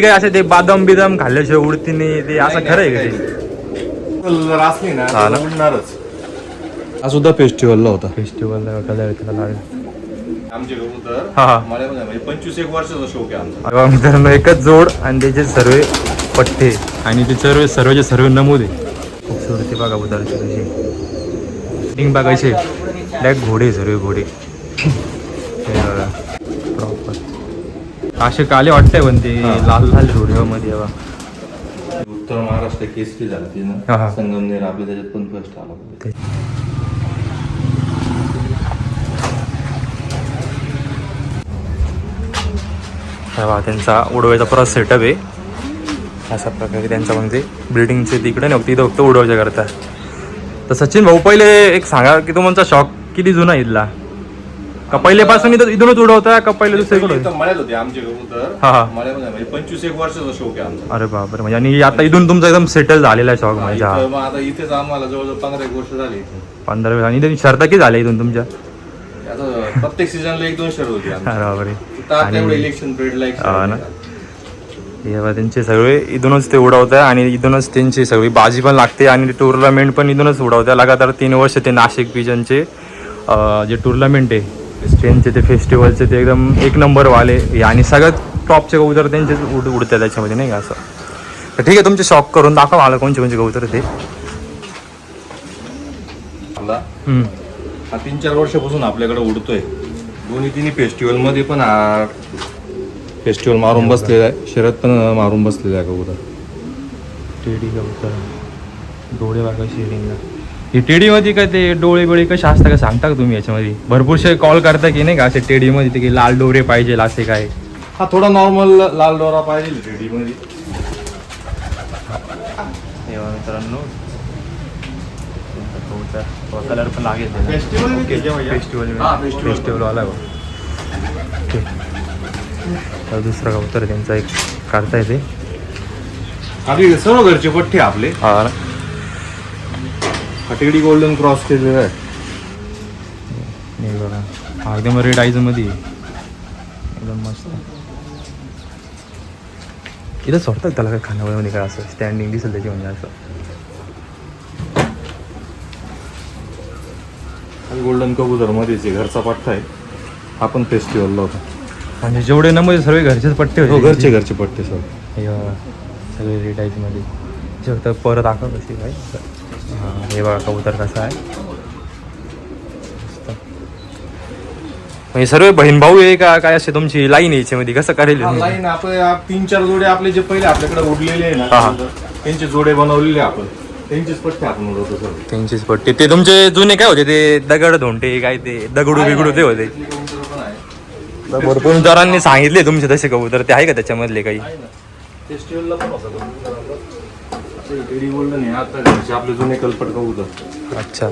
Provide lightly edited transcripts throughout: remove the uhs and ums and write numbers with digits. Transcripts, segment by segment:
काय असं ते बादाम बिदाम खाल्ल्याशिवाय उडती नाही ते असं खरं आहे का ते? असली ना उडणारच. हा सुद्धा फेस्टिवलला होता. फेस्टिवलला कलर त्याला लागेल. आमचे कबूतर हा मला म्हणजे 25 वर्षाचा शौक आहे आमचा. अरे मित्रांनो एकच जोड आणि त्याचे सर्व पट्टे आणि ते सर्वचे सर्व नमुने खूपसूरती बघा उदाहरणाची कशी टिंग बघायचे डायरेक्ट घोडे सर्व घोडे प्रॉपर असे काले वाटतंय पण ते लाल लाल झोडीमध्ये बघा. उत्तर महाराष्ट्र केसरी झाली हा. ना संगमनेर आपल्या त्याच्यात पण फर्स्ट आला. त्यांचा उडवायचा परत सेटअप आहे अशा प्रकारे त्यांचा म्हणजे बिल्डिंगचे तिकडे नाही तिथं फक्त उडवायच्या करता. तर सचिन भाऊ पहिले एक सांगा की तुमचा शॉक किती जुना इथला का पहिल्यापासून इथूनच उडवता का पहिले दुसरीकडे मळ्यात होते आमचे कबूतर. हा म्हणजे 25 वर्षाचा शौक आहे आमचा. अरे बापरे म्हणजे आणि आता इथून तुमचा एकदम सेटल झालेला आहे शॉक म्हणजे आता इथेच आम्हाला जवळजवळ 15 वर्ष झाली. 15 आणि इथे शर्ता किती झाल्या इथून तुमच्या? आता प्रत्येक सीझनला 1-2 शर्ट होती. अरे बापरे इलेक्शन पिरियडला ना तेव्हा त्यांचे सगळे इथूनच ते उडवतात आणि इथूनच त्यांची सगळी बाजी पण लागते आणि टुर्नामेंट पण इथूनच उडवतात. लगातार 3 वर्ष ते नाशिक विजनचे जे टुर्नामेंट आहे त्यांचे ते फेस्टिवलचे ते एकदम 1 नंबर वाले आणि सगळ्यात टॉपचे कबूतर त्यांचेच उडतात त्याच्यामध्ये नाही का असं. तर ठीक आहे तुमचे शॉक करून दाखवा मला कोणचे कबूतर ते. हा 3-4 वर्षापासून आपल्याकडे उडतोय. दोन्ही तिन्ही फेस्टिवल मध्ये पण फेस्टिवल मारून बसलेला आहे. शर्यत पण मारून बसलेला आहे कबूतर. टेडी कबूतर डोळे बघा शेडिंगला. ही टेडीमध्ये काय ते डोळे बिळे कसे असतात का सांगता का तुम्ही याच्यामध्ये? भरपूरसे कॉल करता की नाही का असे टेडीमध्ये ते की लाल डोरे पाहिजे असे काय? हा थोडा नॉर्मल लाल डोरा पाहिजे टेडी मध्ये. मित्रांनो कलर पण लागेल फेस्टिवलवाला तर दुसरा कबूतर त्यांचा एक काढता येते. आपली सर्व घरचे पठ्ठे आपले. हा ना टेडी गोल्डन क्रॉस केलेला आहे. नाही बघा हा एकदम रेड आईज मध्ये एकदम मस्त. इथं सोडतात त्याला काय खानावळीमध्ये काय असं स्टँडिंग दिसेल त्याची म्हणजे असं. गोल्डन कबूतर मध्येच घरचा पठ्ठा आहे. हा पण फेस्टिवलला होता. म्हणजे जेवढे नंबर सर्व घरचेच पट्टे होते. घरचे पट्टे सर सगळे रेड आईज मध्ये फक्त परत दाखव कशी काय. हां हे बघा कबूतर कसा आहे. म्हणजे सर्व बहीण भाऊ आहे का काय असे तुमची लाईन आहे याच्यामध्ये कसं करेल? लाईन आपण 3-4 जोडे आपले जे पहिले आपल्याकडे उडलेले आहे ना त्यांचे जोडे बनवलेले आपण त्यांचेच पट्टे आपण उडवतो सर. त्यांचीच पट्टे ते तुमचे जुने काय होते ते दगड धोंडे काय ते दगडू बिगडू ते होते भरपूर जरांनी सांगितले तुमचे तसे कबूतर ते आहे का त्याच्यामधले काही? फेस्टिवलला पण होता टेडी गोल्डन आहे आता घरचे आपले जुने कलपट कबूतर. अच्छा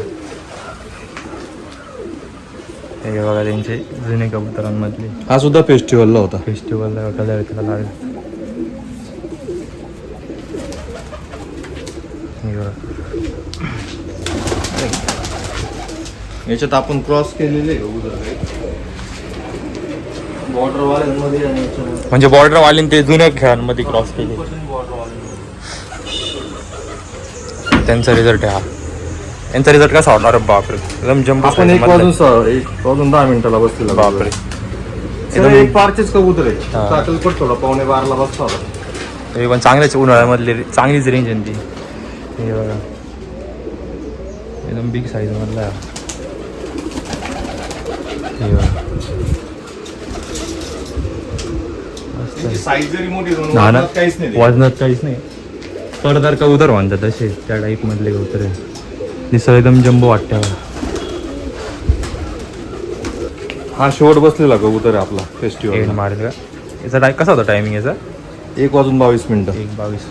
हे बघा त्यांचे जुने कबुतरांमधले. हा सुद्धा फेस्टिवलला होता. फेस्टिवलला कलर त्याला लागेल. याच्यात आपण क्रॉस केलेले बॉर्डर वाल्यांमध्ये म्हणजे बॉर्डर वाले ते जुन्या खेळांमध्ये क्रॉस केले त्यांचा रिझल्ट आहे हा. यांचा रिझल्ट कसा होणार? बापरे एकदम जम्बो. आपण 1 वाजून 10 मिनिटाला बसलेला. बापरे एक पारचेच कबूतर आहे. कलपट थोडा 11:15 बसता होता. तरी पण चांगल्याच उन्हाळ्यामधले चांगलीच रेंज आहे ती. हे बघा एकदम बिग साईज मधला. हे बघा साईज जरी मोठी काहीच नाही वजनात काहीच नाही. परदार कबूतर म्हणतात तसे त्या टाईप मधले कबूतर आहे. दिसायला एकदम जम्बो वाटते. हा शेवट बसलेला कबूतर आहे आपला फेस्टिवल मारेल का? याचा टाईम कसा होता टायमिंग याचा? 1:22 1:22.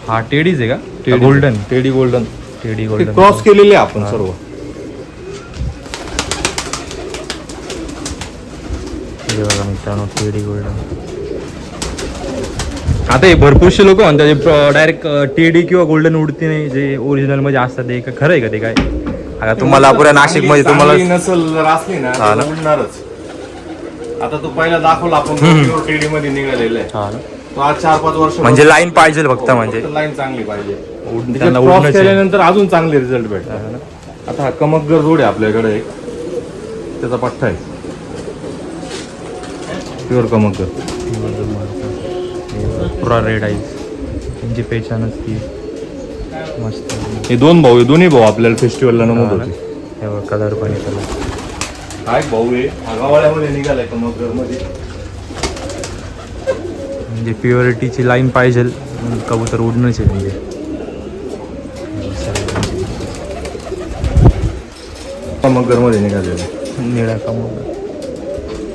हा टेडीच आहे का? Golden teddy golden golden cross केलेले आपण सर्व. हे बघा मित्रांनो टेडी गोल्डन. आता हे भरपूरसे लोक म्हणतात डायरेक्ट टेडी किंवा गोल्डन उडते नाही जे ओरिजिनल मध्ये असतात ते खरं आहे का ते काय? आता तुम्हाला पुऱ्या नाशिक मध्ये तुम्हाला नसल असली ना उडणारच. आता तो पहिला दाखवला आपण टेडी मध्ये निघालेला आहे. हा ना. तो आज 4-5 वर्ष म्हणजे लाईन पाहिजे फक्त म्हणजे लाईन चांगली पाहिजे. त्यांना क्रॉस उडणंच आहे. केल्यानंतर अजून चांगले रिझल्ट भेटतात. आता हा कमकगर जोड आहे आपल्याकडे एक, त्याचा पठ्ठा आहे प्युअर कमकगर. पुरा रेड आईज त्यांची पेचानच ती मस्त. हे 2 भाऊ आहे, दोन्ही भाऊ आपल्याला फेस्टिवलला नमूद होते. हे बघ कलर पण येतो. हा एक भाऊ आहे, हा गावाळ्यामध्ये निघालाय कमकगर मध्ये. म्हणजे प्युरिटीची लाईन पाहिजे म्हणून कबूतर उडणंच आहे म्हणजे. कमकगर मध्ये निघालेलं. निळा कबूतर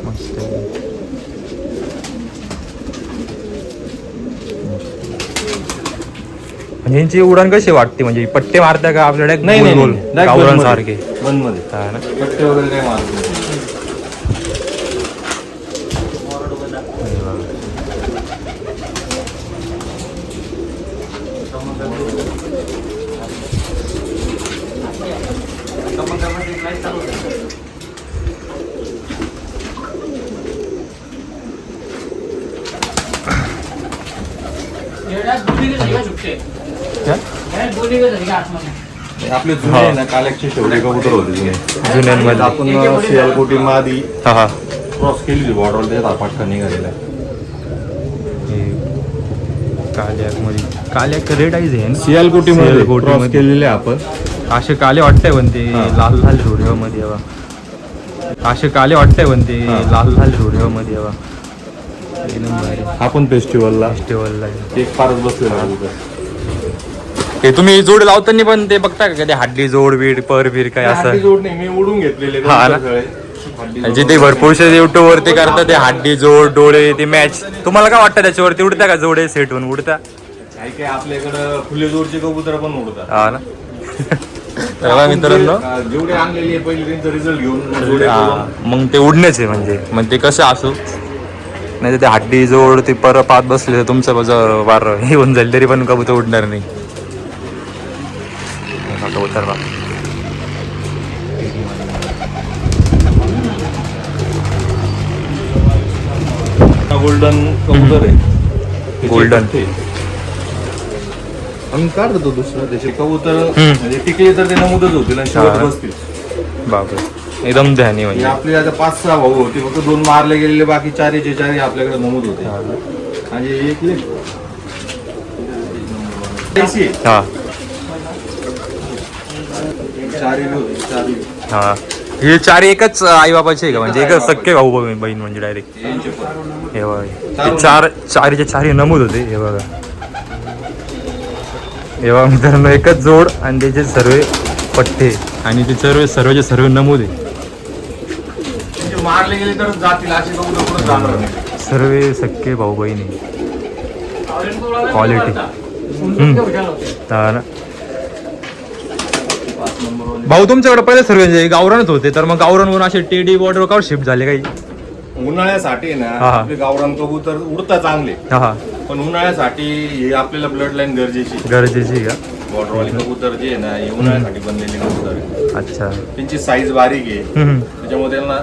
मस्त आहे. म्हणजे यांची उडान कशी वाटते म्हणजे पट्टे मारता का आपल्याकडे गावरान सारखे बंद मध्ये हा ना. पट्टे वगैरे काय मारत नाही. हे आपले जुने आहे ना कालॅकचे शेवटे कबूतर होते जुने. जुन्यांमध्ये आपण सियालकोटी मादी हा हा. क्रॉस केली बॉर्डर त्याचा पटका निघालेला आहे. हे काल्यामध्ये काल्याक रेड आईज आहे ना. सियालकोटी मध्ये सियालकोटी क्रॉस मध्ये. केलेले आपण. असे काले वाटतंय पण ते हा. लाल लाल झोड्यामध्ये हवा. असे काले वाटतंय पण ते हा. लाल लाल झोड्यामध्ये हवा. एकदम भारी आपण फेस्टिवलला फेस्टिवलला एक फारच बसलेला कबूतर. ते तुम्ही जोड लावताना पण ते बघता का कधी हाडली जोड बीड पर बीर काय हाड्डी असं. जोड नाही, मी उडून घेतलेले हा ना. सगळे. हाड्डी जोड जिथे भरपूरशे युट्यूब वरती करतात ते हाडली जोड डोळे ते मॅच. तुम्हाला काय वाटतं त्याच्यावरती उडता का जोडे सेट होऊन उडता. काय काय आपल्याकडं खुले जोडचे कबूतर पण उडतात. हा ना. तेव्हा मित्रांनो जेवढे आणलेले पहिले त्यांचा रिझल्ट घेऊन मग जोडे हा, करून मग ते उडणेच आहे म्हणजे मग ते कसं असो नाही तर ते हड्डी जोड ते पर पात बसले तर तुमचं माझं वार हे होऊन जाईल तरी पण कबूतर उडणार नाही. कबूतर बा गोल्डन कबूतर आहे. गोल्डन. आम्ही काढतो दुसरं त्याचे कबूतर म्हणजे टिकले तर ते नमूदच होतील आणि शेवट बसतील. बापरे एकदम ध्यानी हे म्हणजे. आपले आता 5-6 भाऊ होते, फक्त 2 मारले गेलेले, बाकी 4 आपल्याकडे नमूद होते. आणि एक हा 4 होते. हा हे 4 एकच आई बाबाचे आहे का म्हणजे एकच सख्खे भाऊ बहीण म्हणजे डायरेक्ट. हे बघा हे 4चे 4 नमूद होते. हे बघा हे बघा मित्रांनो एकच जोड आणि त्याचे सर्व पट्टे आणि ते सर्वचे सर्व नमूद आहे. मारले गेले तर जातील असे कबूतर कुठं जाणार नाही. सर्व सख्खे भाऊ बहिणी क्वालिटी. हा ना. भाऊ तुमच्याकडे पहिले सर्व गावरानच होते तर मग गावरानवरून असे टेडी बॉर्डर का शिफ्ट झाले काही. उन्हाळ्यासाठी ना हा. आपले गावरान कबूतर उडतात चांगले, हा हा पण उन्हाळ्यासाठी हे आपल्याला ब्लड लाईन गरजेची. गरजेची का. बॉर्डरवाले कबूतर जे आहे ना हे उन्हाळ्यासाठी बनलेले कबूतर आहे. अच्छा. त्यांची साईज बारीक आहे हम्म. त्याच्यामुळे त्यांना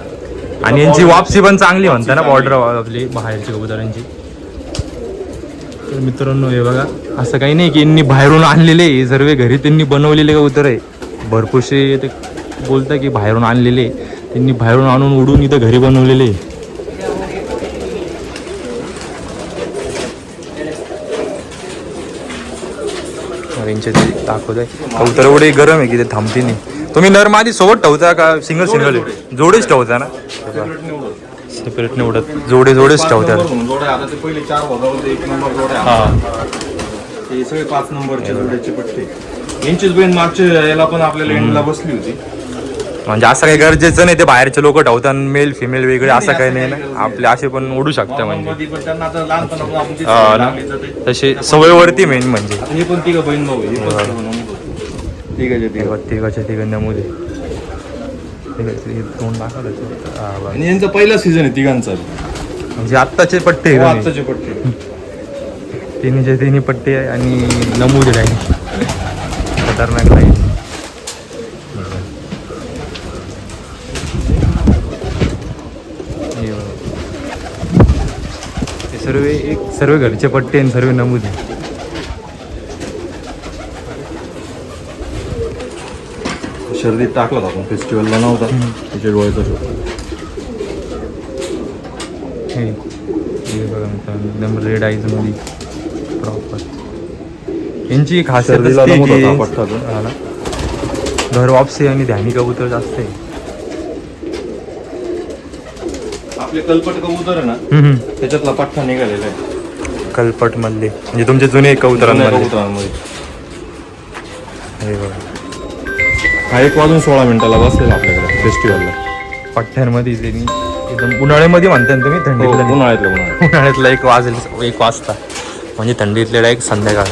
आणि यांची वापसी पण चांगली म्हणता ना बॉर्डर आपली बाहेरची कबुतरांची. तर मित्रांनो हे बघा असं काही नाही की यांनी बाहेरून आणलेले हे सर्व घरी त्यांनी बनवलेले कबूतर आहे. भरपूरसे ते बोलता की बाहेरून आणलेले त्यांनी बाहेरून आणून उडून इथं घरी बनवलेले. यांचे ते दाखवत आहे कबूतर एवढे गरम आहे की ते थांबते नाही. तुम्ही नर मादी सोबत ठेवता का सिंगल सिंगल जोडेच ठेवता ना. सेपरेट निवडत. सेपरेट निवडत जोडेच ठेवतात. जोड्या आता ते पहिले 4 भागामध्ये 1 नंबर जोड्या हा हे सगळे 5 नंबरचे जोड्याचे पट्टे. यांचीच बहीण मागच्या याला पण आपल्याला एंडला बसली होती. म्हणजे असं काही गरजेचं नाही ते बाहेरचे लोक ठेवतात मेल फिमेल वेगळे असं काही नाही ना. आपले असे पण उडू शकता म्हणजे. मध्ये पण त्यांना आता लहानपणापासून आपण ती हा सवय ना. लागली तर ते- तशी सवयवरती मेन म्हणजे. आता हे पण तिघं बहीण भाऊ आहे. हे पण तिघं नमूद होते. तिघाचे तिघं. तिघाच्या तिघ नमुदे तोंड दाखवलं आणि यांचा पहिला सीझन आहे तिघांचा. म्हणजे आत्ताचे पट्टे हो, आहे दोन्ही. आत्ताचे पट्टे. तिन्हीचे तिन्ही पट्टे आहे आणि नमूद राहील खतरनाक राहील. सर्व घरचे पट्टे आणि सर्व नमूद आहे. शर्दीत टाकला होता आपण फेस्टिवलला नव्हता त्याच्या डोळ्याचा शो. हे बघा मित्रांनो, एकदम रेड आईज मध्ये प्रॉपर. यांची खासियत शर्दीला असते नमूद की होता पट्टाचा. हा ना, घर वापसी आणि ध्यानी कबूतर जास्त आहे. आपले कलपट कबूतर आहे ना त्याच्यातला पट्टा निघालेला आहे कलपट मधले म्हणजे तुमचे जुने कबुतरांमध्ये. कबुतरांमध्ये. हे बघा हा 1:16 बसलेला आपल्याकडे फेस्टिवलला. पठ्ठ्यांमध्ये त्यांनी एकदम उन्हाळ्यामध्ये म्हणता ना तुम्ही, थंडीतलं नाही. उन्हाळ्यातलं उन्हाळ्यातला 1 वाजता म्हणजे थंडीतले डायरेक्ट संध्याकाळ.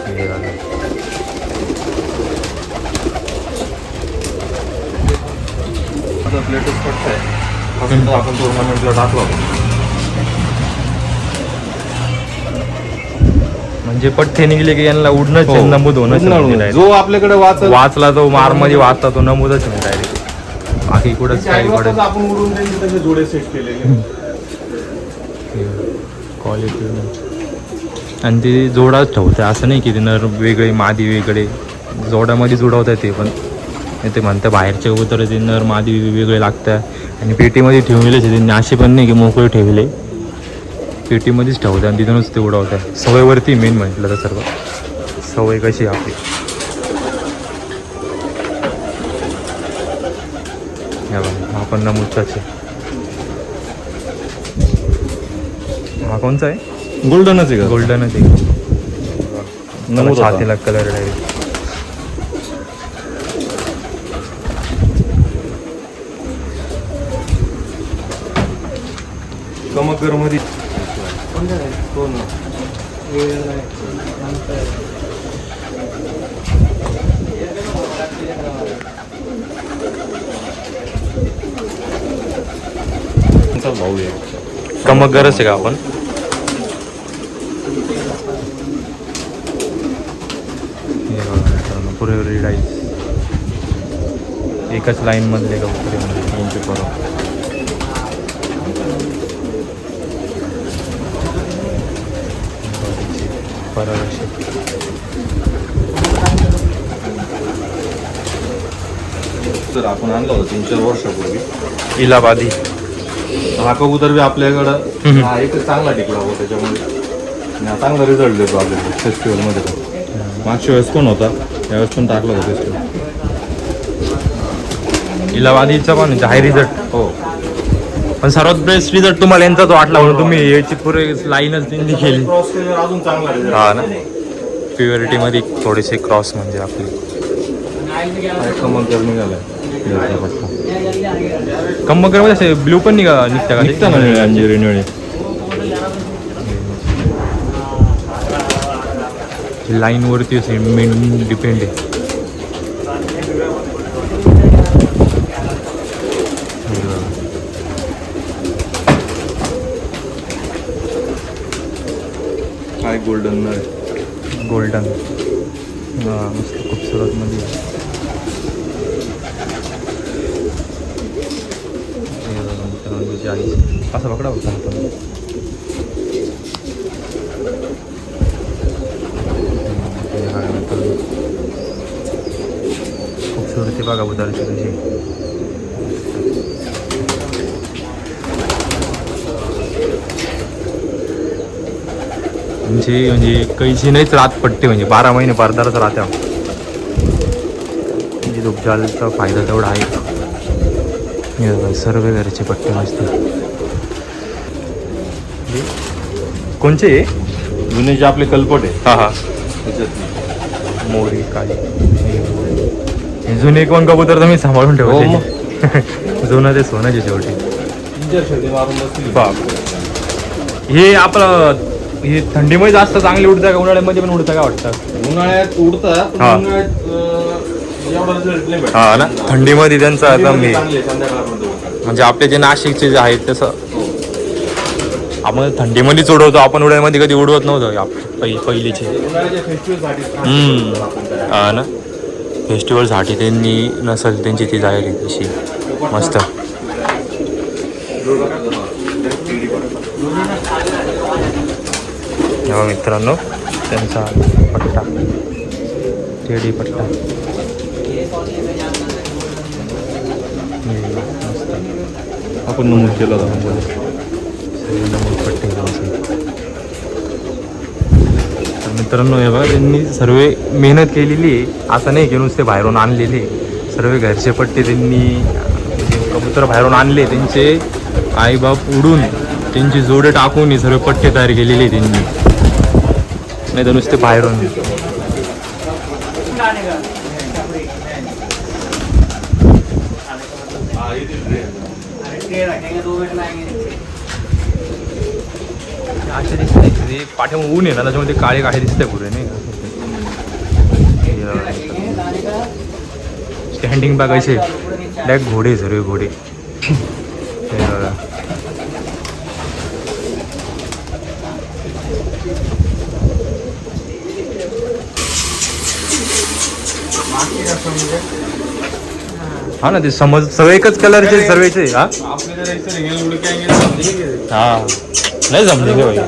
हे बघा. लेटेस्ट पट्टा आहे आपण टुर्नामेंटला टाकला होता. म्हणजे पठ्ठे निघले की यांना उडणंच हो. नमूद होणं. जो आपल्याकडे वाचला तो मारमध्ये वाचता तो नमूदच नाही डायरेक्ट. बाकी कुठंच काही पडेल. आपण उडून त्यांचे तसे जोडे सेट केलेले. क्वालिटी आणि ते जोडाच ठेवते असं नाही की ते नर वेगळे मादी वेगळे, जोडामध्ये जोडवत आहे ते पण. ते म्हणतं बाहेरचे कबूतर ते नर मादी वेगळे लागतात आणि पेटीमध्ये ठेवलेच आहे त्यांनी, असे पण नाही की मोकळे ठेवले, पेटीमध्येच ठेवतात आणि तिथूनच ते उडवत आहे. सवयवरती मेन म्हटलं तर सर्व सवय कशी आहे आपली. हा पण नमूदचाच आहे. हा कोणचा आहे? गोल्डनच आहे का? गोल्डनच आहे. नमूद होता. छातीला कलर डायरेक्ट. कमकर मध्ये भाऊ आहे. कमगरच आहे का आपण? पुरे रेड आईज एकच लाईन मधले कबूतर यांचे परत. तर आपण आणलं होतं 3-4 वर्षापूर्वी इलाहाबादी. हा कबूतर बी आपल्याकडं हा एकच चांगला टिकला होता त्याच्यामध्ये आणि हा चांगला रिझल्ट देतो आपल्याकडे फेस्टिवलमध्ये पण. मागच्या वेळेस पण होता, यावेळेस पण टाकला होता फेस्टिवल. इलाहाबादीचा पण हाय रिझल्ट. हो पण सर्वात बेस्ट रिझल्ट तुम्हाला यांचाच वाटला म्हणून तुम्ही याची पुरे लाईनच त्यांनी केली. क्रॉस केल्यावर अजून चांगला रिझल्ट. हा ना, प्युरिटीमध्ये थोडेसे क्रॉस म्हणजे आपली. कमकर निघालाय. कमगरमध्ये असे ब्ल्यू पण निघता का? निघता ना अंजिरी निळे. लाईनवरती असे मेन डिपेंड आहे. काय गोल्डन गोल्डन मस्त खूपसूरत मध्ये. असं पकडा होता आपण. खूपसूरती बघा उदाहरणाची तुझी. म्हणजे कैची नाहीच रात पट्टी, म्हणजे 12 महिने पारदारच राहत्या. म्हणजे दुपजालचा फायदा तेवढा आहे. सर्व घरचे पट्टे मस्त. कोणचे? जुने जे आपले कलपट आहे हा हा, त्याच्यात मोरी काळी. हे जुने कोण कबूतर तर मी सांभाळून हो ठेवतो. मग. जुनं ते सोनाचे शेवटी. 3-4 शेती मारून बसतील. बाप, हे आपलं हे थंडीमध्ये जास्त चांगले उडतं का उन्हाळ्यामध्ये पण उडतं का वाटतं? उन्हाळ्यात उडतात हा. उन्हाळ्यात एवढा रिझल्ट नाही भेटत. हा ना, थंडीमध्ये त्यांचा एकदम हे चांगले संध्याकाळपर्यंत उडतात. म्हणजे आपले जे नाशिकचे जे आहेत तसं आपण थंडीमध्येच उडवतो. आपण उन्हाळ्यामध्ये कधी उडवत नव्हतं पहिलीचे. उन्हाळ्याच्या फेस्टिवलसाठी हा ना, फेस्टिवलसाठी त्यांनी नसल त्यांची ती जायला तशी मस्त. तेव्हा मित्रांनो त्यांचा पट्टा टेडी पट्टा मस्त आपण नमूद केलं होतं सगळे नमूद पट्टे त्यांचे. तर मित्रांनो हे बघा त्यांनी सर्व मेहनत केलेली आहे, असं नाही की नुसते बाहेरून आणलेले. सर्व घरचे पट्टे त्यांनी कबूतर बाहेरून आणले, त्यांचे आईबाप उडून त्यांची जोडे टाकून हे सर्व पट्टे तयार केलेले त्यांनी, नाही तर नुसते बाहेरून. असे दिसते ते पाठीमागून ऊन आहे ना, त्याच्यामध्ये काळे काळे दिसतंय पुरे नाही का. स्टँडिंग बॅग असे डायरेक्ट घोडे सर्व घोडे. हे बघा. हा ना, ते समज सगळे एकच कलरचे सर्वेचे. हा हाँ नहीं समझेंगे भाई,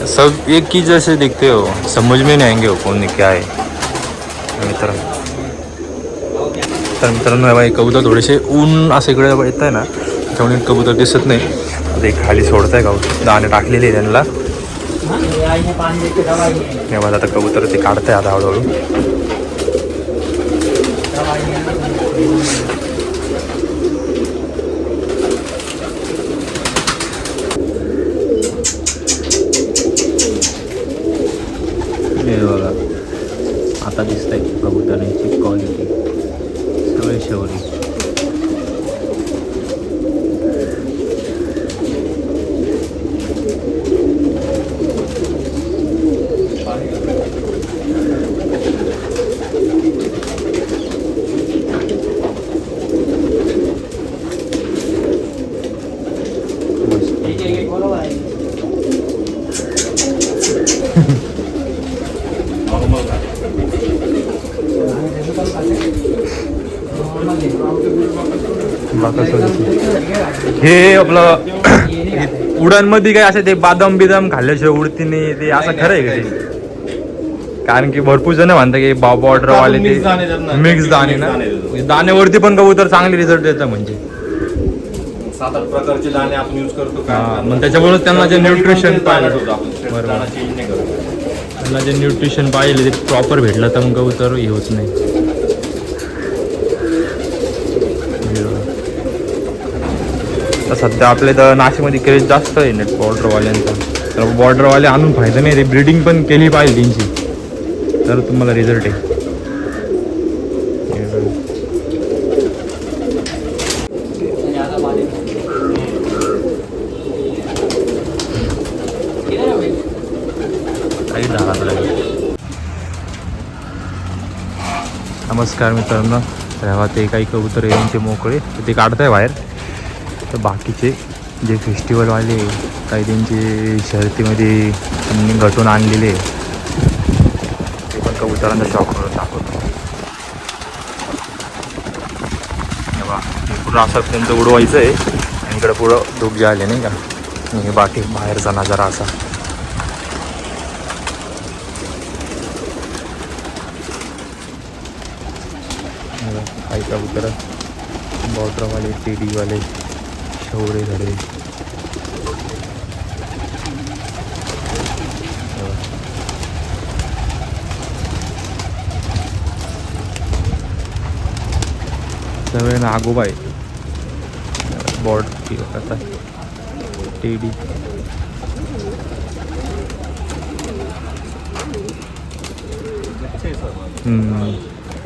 सब एक ही जैसे दिखते हो, समझ में नहीं आएंगे वो कौन क्या है. मित्रांनो भाई कबूतर थोडेसे ऊन असं इकडे येत आहे ना, त्यामुळे कबूतर दिसत नाही. ते खाली सोडत आहे कबूतर, दाणे टाकलेले त्यांना. तेव्हा आता कबूतर ते काढत आहे आता हळूहळू. बघा आता दिसतंय कबुतरांची क्वालिटी सगळे शौरी. हे आपलं उडानमध्ये काय असं ते बादाम बिदाम खाल्ल्याशिवाय उडती नाही, ते असं खरं आहे का ते? कारण की भरपूर जण म्हणतात की बाबा ऑर्डरवाले ते मिक्स दाणे ना, दाण्यावरती पण कबूतर चांगले रिझल्ट देतात. म्हणजे 7-8 प्रकारचे दाणे आपण यूज करतो. मग त्याच्यामुळे त्यांना जे न्यूट्रिशन पाहिजे, बरोबर त्यांना जे न्यूट्रिशन पाहिजे ते प्रॉपर भेटलं तर मग कबूतर हे होत नाही. तर सध्या आपल्या तर नाशिकमध्ये क्रेज जास्त आहे नेट बॉर्डरवाल्यांचा. तर बॉर्डरवाले आणून फायदा नाही, ते ब्रीडिंग पण केली पाहिजे त्यांची, तर तुम्हाला रिझल्ट आहे. नमस्कार मित्रांनो, तेव्हा ते काही कबूतर यांचे मोकळे ते काढताय बाहेर. तर बाकीचे जे फेस्टिवलवाले काही त्यांचे शर्यतीमध्ये त्यांनी घटून आणलेले ते पण कबुतरांचा शॉक करून दाखवतो. तेव्हा पुढं असं त्यांचं उडवायचं आहे आणि इकडं पुढं धूप जे आले नाही का, आणि बाकी बाहेरचा नजारा असा. काही कबूतर बॉर्डरवाले टेडीवाले शौरे झाले. सगळे नागोबाई बॉर्ड आता टेडी.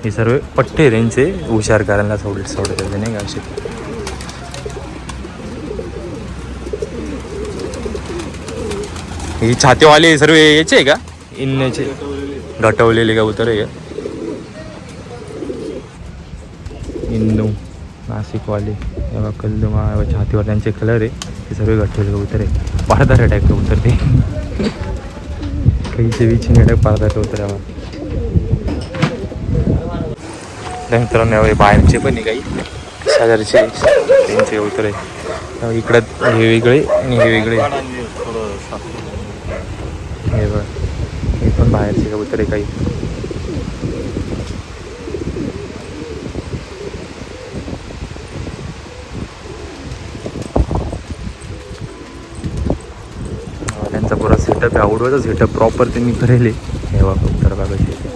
हे सर्व पट्टे त्यांचे हुशार करायला सोडत नाही का असे. ही छातेवाले सर्व याचे आहे का, इन्याचे घटवलेले कबूतर आहे. इन्नू नाशिकवाले तेव्हा कल्लमा छातीवाल्यांचे कलर आहे, ते सर्व घटवले कबूतर आहे. पारदार टाईप कबूतर ते काहीचे विचिने टाईप पारदार कबूतर आहे. मित्रांनो बाहेरचे पण आहे काही शेजारचे त्यांचे कबूतर आहे. इकडं हे वेगळे आणि हे वेगळे. हे बघ, हे पण बाहेरचे कबूतर आहे काही. त्यांचा पुरा सेटअप आहे, आवडवाचा सेटअप प्रॉपर त्यांनी करेल. हे बघ कबूतर बघायचे.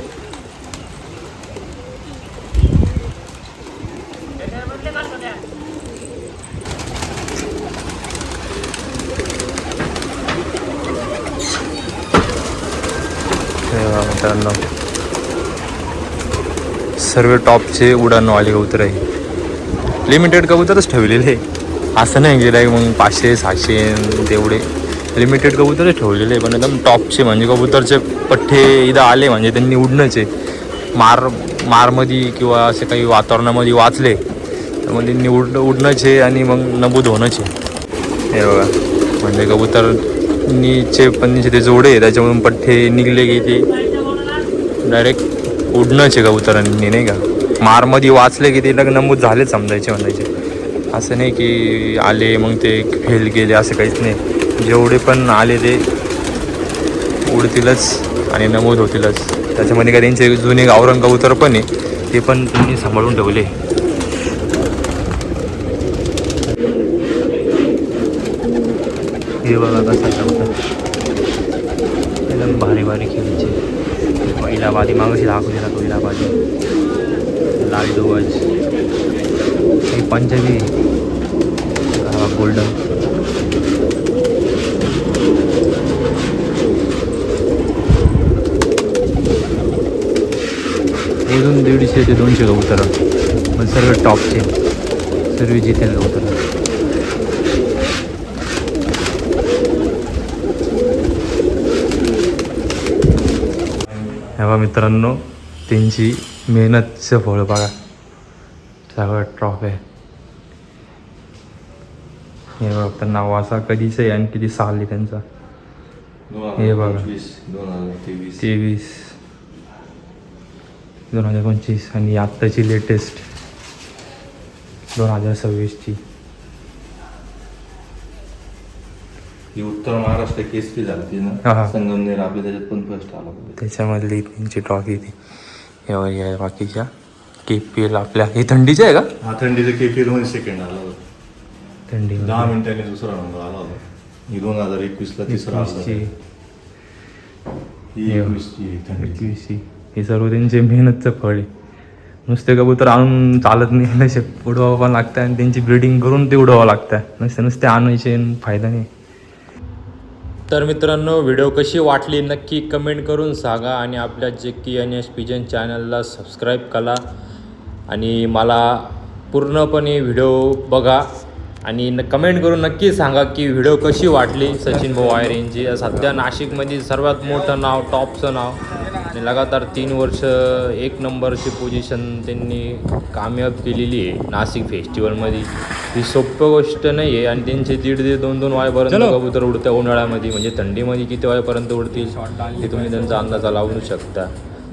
मित्रांनो सर्व टॉपचे उडानवाले कबूतर आहे. लिमिटेड कबूतरच ठेवलेले, असं नाही गेलं मग 500-600 तेवढे लिमिटेड कबूतरच ठेवलेले. पण एकदम टॉपचे म्हणजे कबूतरचे पठ्ठे इथं आले म्हणजे त्यांनी उडणंच आहे. मारमध्ये किंवा असे काही वातावरणामध्ये वाचले तर मग त्यांनी उडणंच आहे आणि मग नमूद होणंच आहे. हे बघा म्हणजे कबूतरनीचे पन्नीचे ते जोडे आहे, त्याच्यामधून पठ्ठे निघले की ते डायरेक्ट उडणंच आहे कबुतरांनी, नाही का. मारमध्ये वाचले की ते नमूद झाले समजायचे म्हणायचे. असं नाही की आले मग ते फेल गेले असं काहीच नाही. जेवढे पण आले ते उडतीलच आणि नमूद होतीलच. त्याच्यामध्ये काय त्यांचे जुने गावरान कबूतर पण आहे, ते पण त्यांनी सांभाळून ठेवले. हे बघा कसं कबूतर एकदम भारी भारी खेळायचे. इलाहाबादी मागशी दाखवली ना, तो इलाहाबादी लाल डोवाज, काही पंजाबी गोल्डन. अजून 150 ते 200 कबूतर पण सर्व टॉपचे, सर्व जिथेल कबूतर. हे मित्रांनो त्यांची मेहनतचं फळ बघा, सगळं ट्रॉफ आहे. हे बघा त्यांना वासा कधीच आहे आणि किती साल आहे त्यांचा. हे बघा 2023 2025 आणि आत्ताची लेटेस्ट 2026ची. ही उत्तर महाराष्ट्र केसरी झाली हा. ना, संगमनेर आपल्या त्याच्यात पण फर्स्ट आला. त्याच्यामधली त्यांची ट्रॉफी ती. हे बाकीच्या KPL आपल्या हे थंडीचे आहे का? हा थंडीचे KPL मध्ये सेकंड आला होता. थंडी 10 मिनिटांनी दुसरा नंबर आला होता. ही 2021ला तिसरा आला. ही 21ची थंडी. हे सर्व त्यांचे मेहनतचं फळ आहे. नुसते कबूतर आणून चालत नाही, असे उडवावं पण लागतं आणि त्यांची ब्रीडिंग करून ते उडवावं लागतं. नुसते आणायचे फायदा नाही. तर मित्रांनो व्हिडिओ कशी वाटली नक्की कमेंट करून सांगा आणि आपल्या जॅकी NS पिजन चॅनलला सबस्क्राईब करा आणि मला पूर्णपणे व्हिडिओ बघा आणि कमेंट करून नक्की सांगा की व्हिडिओ कशी वाटली. सचिन भाऊ आयर यांची सध्या नाशिकमध्ये सर्वात मोठं नाव, टॉपचं नाव आणि लगातार 3 वर्ष 1 नंबरची पोझिशन त्यांनी कामयाब केलेली आहे नाशिक फेस्टिवलमध्ये. ही सोपं गोष्ट नाही आहे आणि त्यांचे 1.5 ते 2 वाजेपर्यंत कबूतर उडत्या उन्हाळ्यामध्ये, म्हणजे थंडीमध्ये किती वाजेपर्यंत उडतील हे तुम्ही त्यांचा अंदाजा लावू शकता.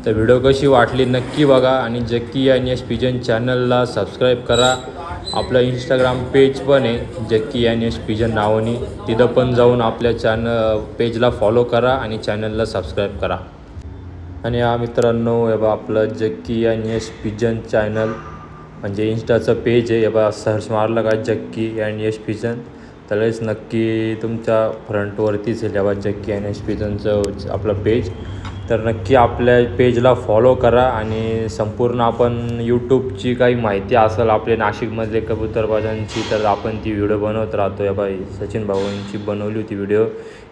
तर व्हिडिओ कशी वाटली नक्की बघा आणि जॅकी NS पिजन चॅनलला सबस्क्राईब करा. आपलं इंस्टाग्राम पेज पण आहे जॅकी NS पिजन नावाने, तिथं पण जाऊन आपल्या पेजला फॉलो करा आणि चॅनलला सबस्क्राईब करा. आणि हा मित्रांनो हे बा आपलं जॅकी NS पिजन चॅनल म्हणजे इंस्टाचं पेज आहे. हे बा सर्च मारलं का जॅकी NS पिजन त्यावेळेस नक्की तुमच्या फ्रंटवरतीच आहे बा जॅकी NS पिजनचं आपलं पेज. तर नक्की आपल्या पेजला फॉलो करा आणि संपूर्ण आपण यूट्यूबची काही माहिती असेल आपल्या नाशिकमधले कबूतरबाजांची तर आपण ती व्हिडिओ बनवत राहतो. या बाई सचिन भाऊंची बनवली होती व्हिडिओ,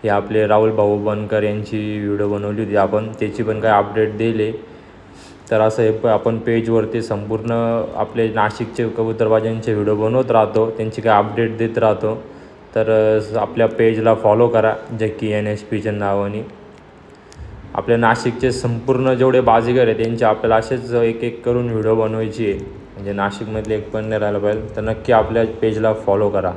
हे आपले राहुल भाऊ बनकर यांची व्हिडिओ बनवली होती आपण, त्याची पण काही अपडेट दिले. तर असं हे आपण पेजवरती संपूर्ण आपले नाशिकचे कबूतरबाजांचे व्हिडिओ बनवत राहतो, त्यांची काही अपडेट देत राहतो. तर आपल्या पेजला फॉलो करा जॅकी NS पिजन नावाने. आपल्या नाशिकचे संपूर्ण जेवढे बाजीगर आहेत त्यांचे आपल्याला असेच एक करून व्हिडिओ बनवायची आहे, म्हणजे नाशिकमधले एक पण नाही राहिलं पाहिजे. तर नक्की आपल्या पेजला फॉलो करा.